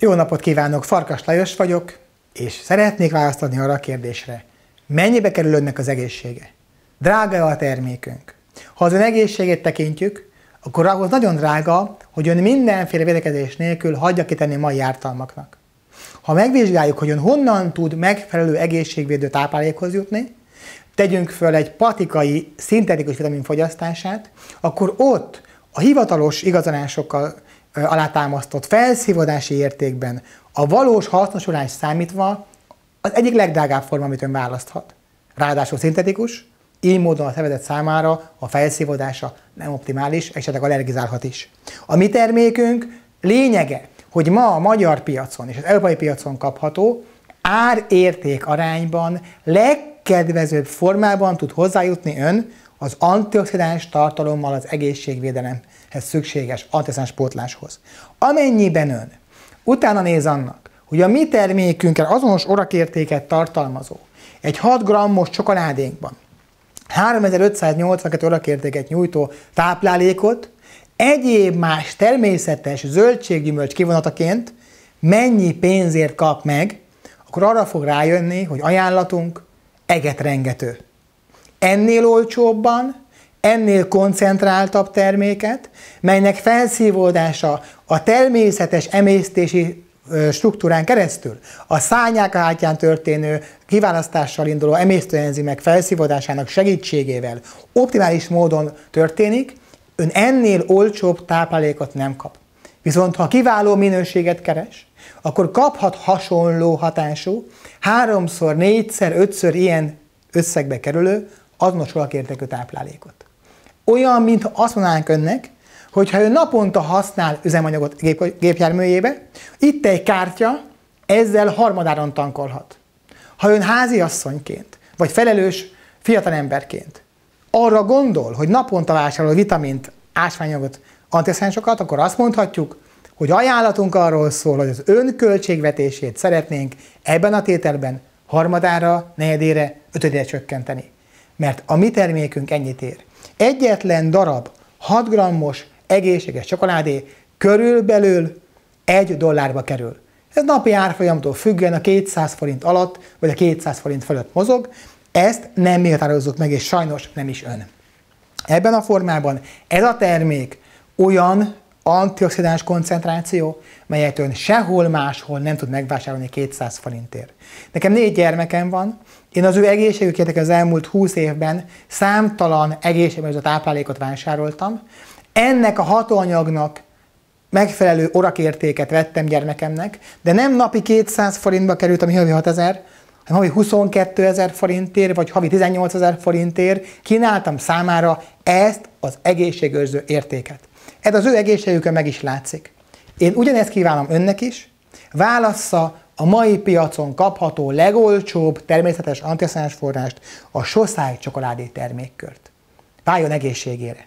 Jó napot kívánok, Farkas Lajos vagyok, és szeretnék választ adni arra a kérdésre, mennyibe kerül önnek az egészsége? Drága a termékünk? Ha az ön egészségét tekintjük, akkor ahhoz nagyon drága, hogy ön mindenféle védekezés nélkül hagyja kitenni mai ártalmaknak. Ha megvizsgáljuk, hogy ön honnan tud megfelelő egészségvédő táplálékhoz jutni, tegyünk föl egy patikai, szintetikus vitamin fogyasztását, akkor ott a hivatalos igazolásokkal alátámasztott felszívódási értékben a valós hasznosulás számítva az egyik legdrágább forma, amit ön választhat. Ráadásul szintetikus, így módon a szervezet számára a felszívódása nem optimális, esetleg allergizálhat is. A mi termékünk lényege, hogy ma a magyar piacon és az európai piacon kapható ár-érték arányban legkedvezőbb formában tud hozzájutni ön az antioxidáns tartalommal az egészségvédelemhez szükséges antioxidáns pótláshoz. Amennyiben ön utána néz annak, hogy a mi termékünkkel azonos orakértéket tartalmazó egy 6 g-os csokoládénkban 3582 orakértéket nyújtó táplálékot egyéb más természetes zöldséggyümölcs kivonataként mennyi pénzért kap meg, akkor arra fog rájönni, hogy ajánlatunk egetrengető. Ennél olcsóbban, ennél koncentráltabb terméket, melynek felszívódása a természetes emésztési struktúrán keresztül, a szárnyák történő kiválasztással induló emésztőenzimek felszívódásának segítségével optimális módon történik, ön ennél olcsóbb táplálékot nem kap. Viszont ha kiváló minőséget keres, akkor kaphat hasonló hatású, 3-szor, 4-szer, 5-ször ilyen összegbe kerülő azonos orakértékű táplálékot. Olyan, mintha azt mondanánk önnek, hogyha ő naponta használ üzemanyagot gépjárműjébe, itt egy kártya, ezzel harmadáron tankolhat. Ha ön háziasszonyként, vagy felelős fiatalemberként arra gondol, hogy naponta vásárol vitamint, ásványanyagot, antioxidánsokat, akkor azt mondhatjuk, hogy ajánlatunk arról szól, hogy az ön költségvetését szeretnénk ebben a tételben harmadára, negyedére, ötödére csökkenteni. Mert a mi termékünk ennyit ér. Egyetlen darab 6 g-os egészséges csokoládé körülbelül $1 kerül. Ez napi árfolyamtól függően a 200 forint alatt, vagy a 200 forint fölött mozog. Ezt nem mi határozzuk meg, és sajnos nem is ön. Ebben a formában ez a termék olyan antioxidáns koncentráció, melyet ön sehol máshol nem tud megvásárolni 200 forintért. Nekem 4 gyermekem van, én az ő egészségükért az elmúlt 20 évben számtalan egészségmegőrző táplálékot vásároltam. Ennek a hatóanyagnak megfelelő orakértéket vettem gyermekemnek, de nem napi 200 forintba került, ami havi 6000, hanem havi 22 000 forintért, vagy havi 18 000 forintért kínáltam számára ezt az egészségőrző értéket. Ez az ő egészségükön meg is látszik. Én ugyanezt kívánom önnek is, válassza a mai piacon kapható legolcsóbb természetes antioxidáns forrást, a Soszály csokoládé termékkört. Váljon egészségére!